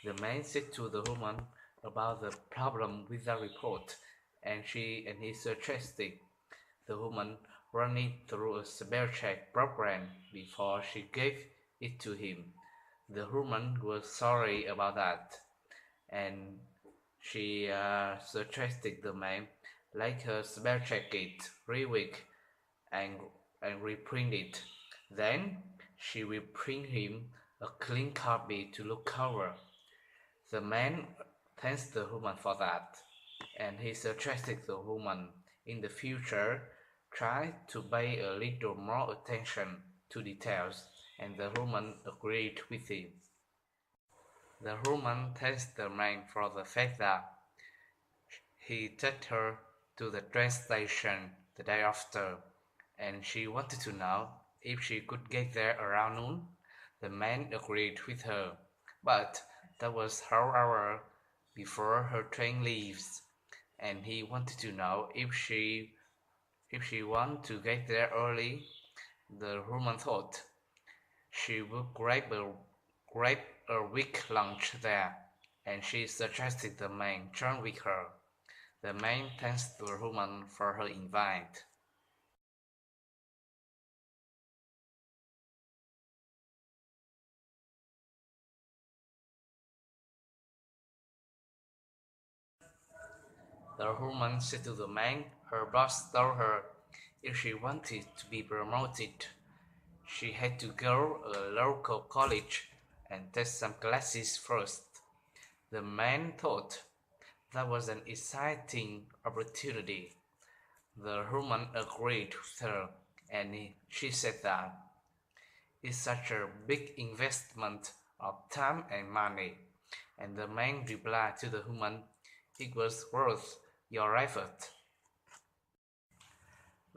The man said to the woman about the problem with the report, and he suggested the woman run it through a spell check program before she gave it to him. The woman was sorry about that, and she suggested the man let her spell check it reweek and reprint it. Then she will print him a clean copy to look over. The man thanks the woman for that, and he suggested the woman in the future try to pay a little more attention to details, and the woman agreed with him. The woman thanked the man for the fact that he took her to the train station the day after, and she wanted to know if she could get there around noon. The man agreed with her, but that was half hour before her train leaves, and he wanted to know if she wanted to get there early. The woman thought she would grab a week lunch there, and she suggested the man join with her. The man thanked the woman for her invite. The woman said to the man her boss told her if she wanted to be promoted, she had to go to a local college and take some classes first. The man thought that was an exciting opportunity. The woman agreed with her, and she said that it's such a big investment of time and money. And the man replied to the woman, it was worth your effort.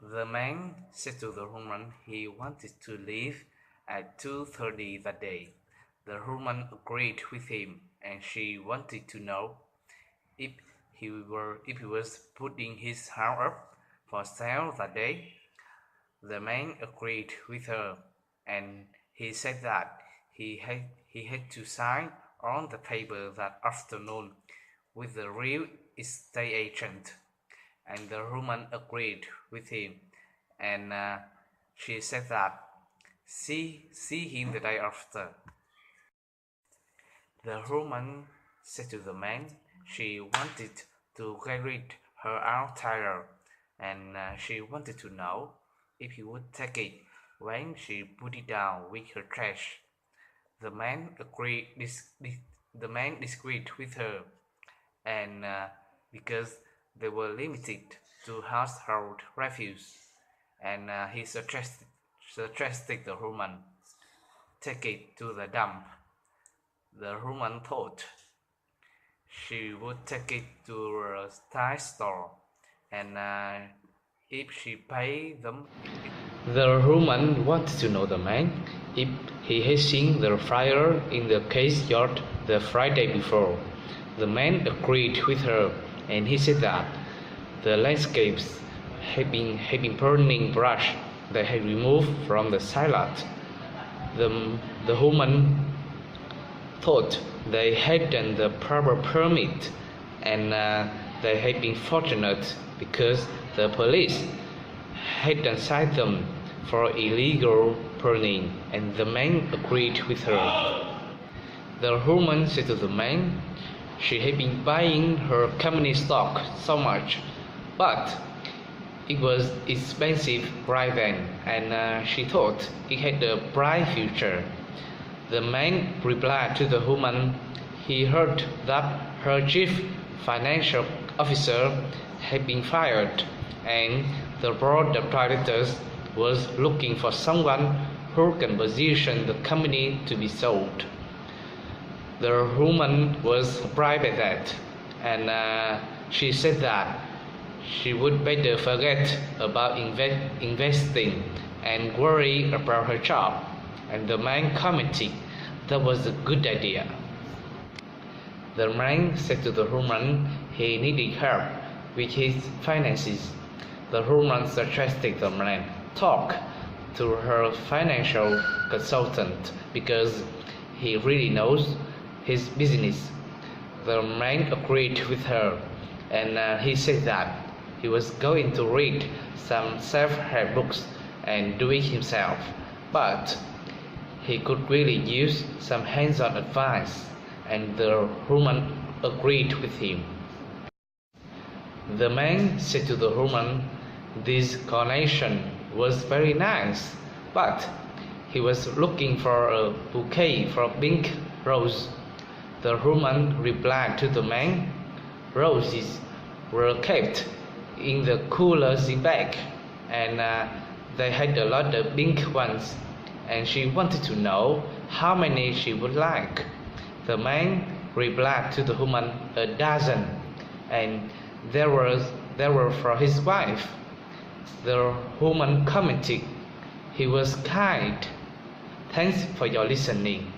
The man said to the woman he wanted to leave at 2:30 that day. The woman agreed with him, and she wanted to know if he was putting his house up for sale that day. The man agreed with her, and he said that he had to sign on the paper that afternoon with the real estate agent, and the woman agreed with him, and she said that see him the day after. The woman said to the man she wanted to get rid her old tire, and she wanted to know if he would take it when she put it down with her trash. The man disagreed with her, and because they were limited to household refuse, and he suggested the woman take it to the dump. The woman thought she would take it to a thrift store, and if she paid them. The woman wanted to know the man if he had seen the fire in the case yard the Friday before. The man agreed with her, and he said that the landscapes had been burning brush they had removed from the salad. The woman thought they had done the proper permit, and they had been fortunate because the police hadn't cited them for illegal burning, and the man agreed with her. The woman said to the man she had been buying her company stock so much, but it was expensive right then, and she thought it had a bright future. The man replied to the woman he heard that her chief financial officer had been fired, and the board of directors was looking for someone who can position the company to be sold. The woman was surprised at that, and she said that she would better forget about investing and worry about her job, and the man commented that was a good idea. The man said to the woman he needed help with his finances. The woman suggested the man talk to her financial consultant because he really knows his business. The man agreed with her, and he said that he was going to read some self-help books and do it himself, but he could really use some hands-on advice, and the woman agreed with him. The man said to the woman, this carnation was very nice, but he was looking for a bouquet for pink rose. The woman replied to the man, roses were kept in the coolers in back, and they had a lot of pink ones, and she wanted to know how many she would like. The man replied to the woman, a dozen, and there were for his wife. The woman commented, he was kind. Thanks for your listening.